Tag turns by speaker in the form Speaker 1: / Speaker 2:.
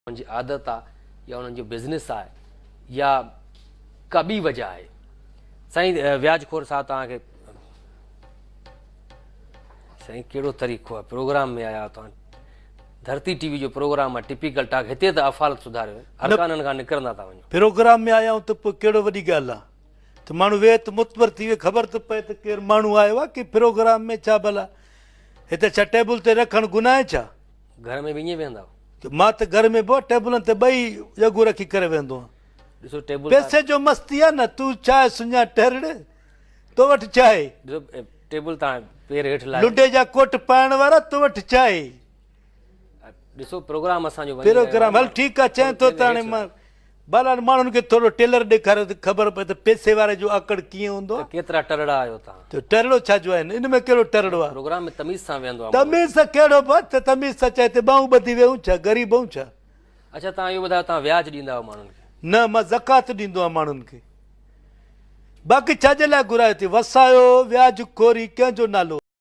Speaker 1: उनकी आदत आहे या उन्हनि जो बिज़नेस आहे या का ॿी वजह आहे। साईं व्याजखोर साहब तव्हांखे साईं कहिड़ो तरीक़ो आहे, प्रोग्राम में आया तव्हां, धरती टीवी जो प्रोग्राम आहे टिपिकल टाक, हिते त अफ़ालत सुधारियो अरकाननि खां निकिरंदा था वञो।
Speaker 2: प्रोग्राम में आया त पोइ कहिड़ो वॾी ॻाल्हि आहे त माण्हू वेह त मुतबर थी वियो, ख़बर त पए त केरु माण्हू आयो आहे की प्रोग्राम में छा भला हिते छा टेबल ते रखणु गुनाह आहे छा?
Speaker 1: घर में बि ईअं वेहंदा
Speaker 2: मां त घर में बि टेबलनि ते ॿई जॻू रखी करे वेंदो आहियां।
Speaker 1: ॾिसो टेबल
Speaker 2: पैसे जो मस्ती आहे न, तूं चाहे सुञा टहरड़ तो वटि चाहे,
Speaker 1: ॾिसो टेबल तव्हां पेर हेठि लाइ
Speaker 2: लुडे जा कोट पाइण वारा तो वटि चाहे।
Speaker 1: ॾिसो प्रोग्राम असांजो
Speaker 2: प्रोग्राम हल ठीकु आहे, चए थो त हाणे मां भला माण्हुनि खे थोरो टेलर ॾेखारियो त ख़बर पए त पैसे वारे जो आकड़ कीअं हूंदो आहे।
Speaker 1: केतिरा टरड़ा आहियो तव्हां,
Speaker 2: त टरड़ो छा जो आहे, इन में कहिड़ो टरड़ो आहे?
Speaker 1: प्रोग्राम में तमीज़ सां वेहंदो आहे।
Speaker 2: तमीज़ सां कहिड़ो बि त तमीज़ सां चए त ॿाहूं ॿधी वेहूं छा, ग़रीब हूं छा?
Speaker 1: अच्छा तव्हां इहो ॿुधायो, तव्हां व्याज ॾींदा आहियो माण्हुनि खे?
Speaker 2: न, मां ज़कात ॾींदो आहियां माण्हुनि खे। बाक़ी छाजे लाइ घुरायो थी? वसायो व्याज खोरी कंहिंजो नालो